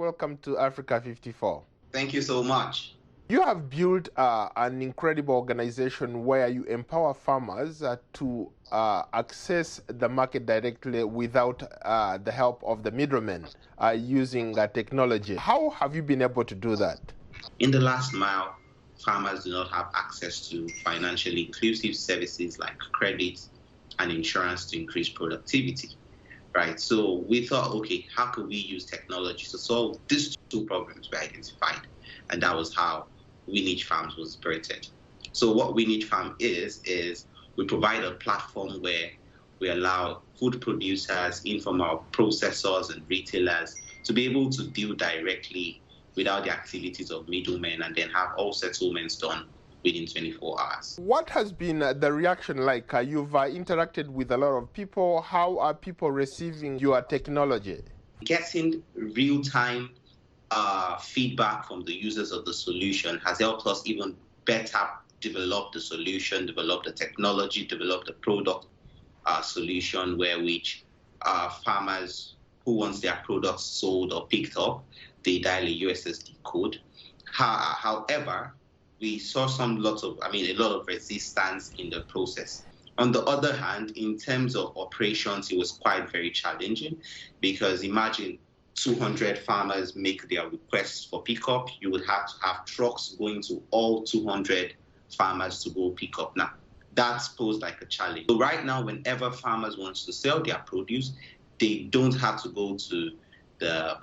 welcome to Africa 54. Thank you so much. You have built an incredible organization where you empower farmers to access the market directly without the help of the middlemen using technology. How have you been able to do that? In the last mile, farmers do not have access to financially inclusive services like credit and insurance to increase productivity, right? So we thought, okay, how could we use technology to solve these two problems we identified? And that was how Winich Farms was birthed. So what Winich Farm is we provide a platform where we allow food producers, informal processors and retailers to be able to deal directly without the activities of middlemen and then have all settlements done within 24 hours. What has been the reaction like? You've interacted with a lot of people. How are people receiving your technology? Getting real-time feedback from the users of the solution has helped us even better develop the solution, develop the technology, develop the product solution where which farmers who wants their products sold or picked up, they dial a USSD code. However, we saw a lot of resistance in the process. On the other hand, in terms of operations, it was quite very challenging because imagine 200 farmers make their requests for pickup. You would have to have trucks going to all 200 farmers to go pick up. Now, that's posed like a challenge. So right now, whenever farmers want to sell their produce, they don't have to go to the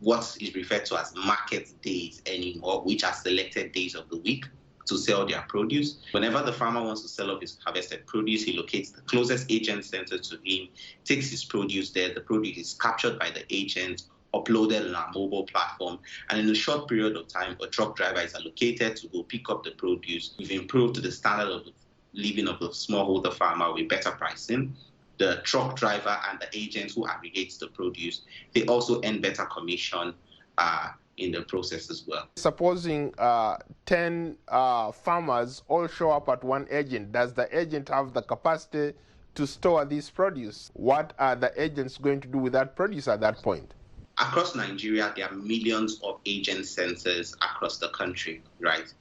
what is referred to as market days anymore, which are selected days of the week to sell their produce. Whenever the farmer wants to sell off his harvested produce, he locates the closest agent center to him, takes his produce there. The produce is captured by the agent, uploaded on our mobile platform, and in a short period of time, a truck driver is allocated to go pick up the produce. We've improved the standard of living of the smallholder farmer with better pricing. The truck driver and the agent who aggregates the produce, they also earn better commission in the process as well. Supposing 10 farmers all show up at one agent, does the agent have the capacity to store this produce? What are the agents going to do with that produce at that point? Across Nigeria, there are millions of agent centers across the country, right?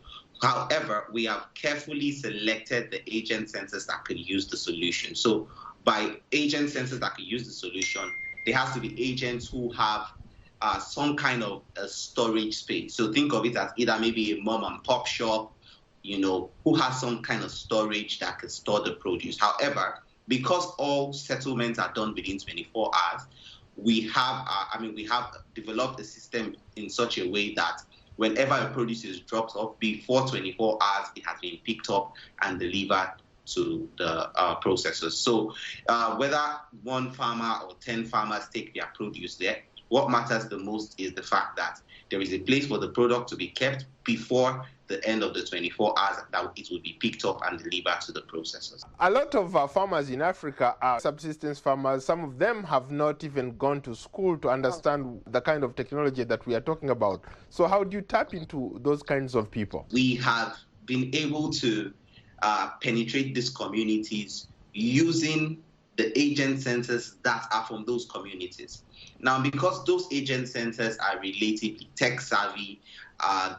However, we have carefully selected the agent centers that could use the solution. So by agent centers that could use the solution, there has to be agents who have some kind of a storage space. So think of it as either maybe a mom and pop shop, who has some kind of storage that can store the produce. However, because all settlements are done within 24 hours, we have developed a system in such a way that whenever a produce is dropped off before 24 hours, it has been picked up and delivered to the processors. So whether one farmer or 10 farmers take their produce there, what matters the most is the fact that there is a place for the product to be kept before the end of the 24 hours that it will be picked up and delivered to the processors. A lot of farmers in Africa are subsistence farmers. Some of them have not even gone to school to understand the kind of technology that we are talking about. So how do you tap into those kinds of people? We have been able to penetrate these communities using the agent centers that are from those communities. Now, because those agent centers are relatively tech savvy,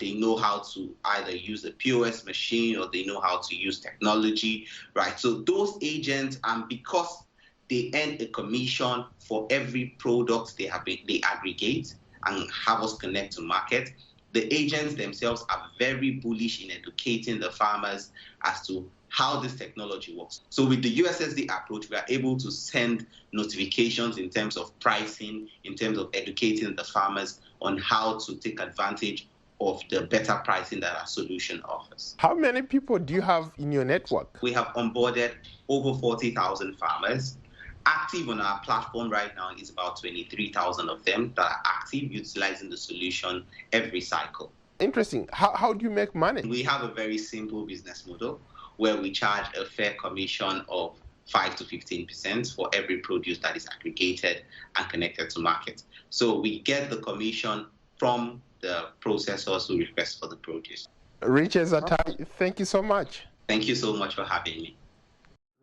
they know how to either use a POS machine or they know how to use technology, right? So those agents, because they earn a commission for every product they aggregate and have us connect to market, the agents themselves are very bullish in educating the farmers as to how this technology works. So with the USSD approach, we are able to send notifications in terms of pricing, in terms of educating the farmers on how to take advantage of the better pricing that our solution offers. How many people do you have in your network? We have onboarded over 40,000 farmers. Active on our platform right now is about 23,000 of them that are active utilizing the solution every cycle. Interesting. How do you make money? We have a very simple business model where we charge a fair commission of 5 to 15% for every produce that is aggregated and connected to market. So we get the commission from the processors who request for the produce. Riches Attai, thank you so much. Thank you so much for having me.